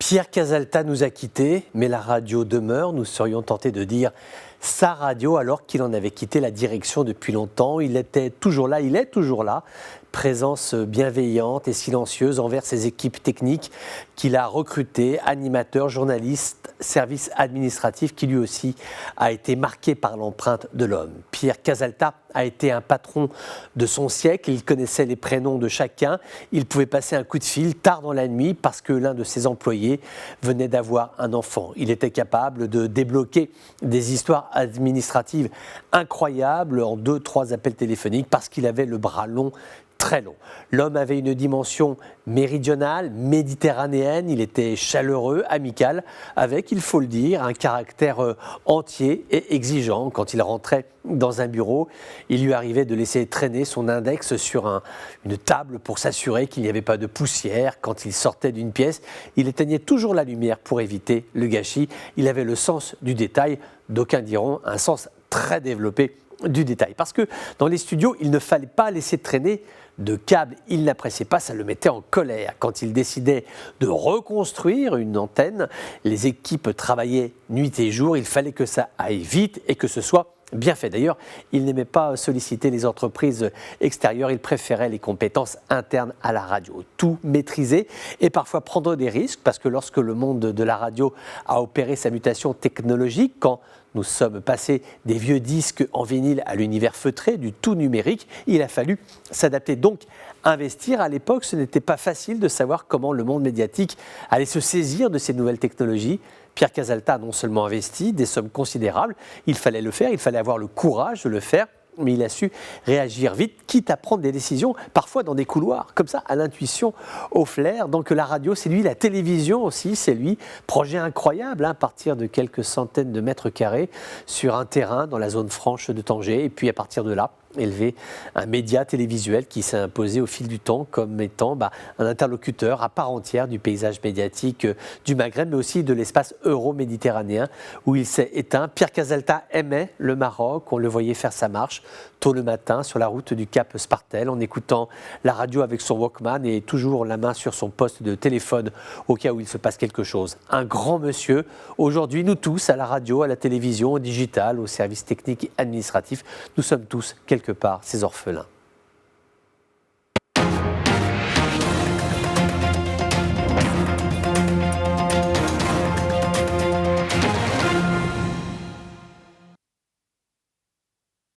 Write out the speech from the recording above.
Pierre Casalta nous a quittés, mais la radio demeure. Nous serions tentés de dire sa radio alors qu'il en avait quitté la direction depuis longtemps. Il était toujours là, il est toujours là. Présence bienveillante et silencieuse envers ses équipes techniques qu'il a recrutées, animateurs, journalistes, services administratifs, qui lui aussi a été marqué par l'empreinte de l'homme. Pierre Casalta a été un patron de son siècle, il connaissait les prénoms de chacun, il pouvait passer un coup de fil tard dans la nuit parce que l'un de ses employés venait d'avoir un enfant. Il était capable de débloquer des histoires administratives incroyables en 2-3 appels téléphoniques parce qu'il avait le bras long, très long. L'homme avait une dimension méridionale, méditerranéenne, il était chaleureux, amical, avec, il faut le dire, un caractère entier et exigeant. Quand il rentrait dans un bureau, il lui arrivait de laisser traîner son index sur une table pour s'assurer qu'il n'y avait pas de poussière. Quand il sortait d'une pièce, il éteignait toujours la lumière pour éviter le gâchis. Il avait le sens du détail, d'aucuns diront un sens très développé du détail. Parce que dans les studios, il ne fallait pas laisser traîner de câbles, il n'appréciait pas, ça le mettait en colère. Quand il décidait de reconstruire une antenne, les équipes travaillaient nuit et jour, il fallait que ça aille vite et que ce soit bien fait. D'ailleurs, il n'aimait pas solliciter les entreprises extérieures, il préférait les compétences internes à la radio. Tout maîtriser et parfois prendre des risques, parce que lorsque le monde de la radio a opéré sa mutation technologique, quand nous sommes passés des vieux disques en vinyle à l'univers feutré, du tout numérique, il a fallu s'adapter. Donc, investir à l'époque, ce n'était pas facile de savoir comment le monde médiatique allait se saisir de ces nouvelles technologies. Pierre Casalta a non seulement investi des sommes considérables, il fallait le faire, il fallait avoir le courage de le faire, mais il a su réagir vite, quitte à prendre des décisions, parfois dans des couloirs, comme ça, à l'intuition, au flair. Donc la radio, c'est lui, la télévision aussi, c'est lui. Projet incroyable, à partir de quelques centaines de mètres carrés, sur un terrain dans la zone franche de Tanger, et puis à partir de là, élever un média télévisuel qui s'est imposé au fil du temps comme étant un interlocuteur à part entière du paysage médiatique du Maghreb, mais aussi de l'espace euro-méditerranéen où il s'est éteint. Pierre Casalta aimait le Maroc, on le voyait faire sa marche tôt le matin sur la route du Cap Spartel en écoutant la radio avec son Walkman et toujours la main sur son poste de téléphone au cas où il se passe quelque chose. Un grand monsieur. Aujourd'hui, nous tous, à la radio, à la télévision, au digital, aux services techniques et administratifs, nous sommes tous quelque part ces orphelins.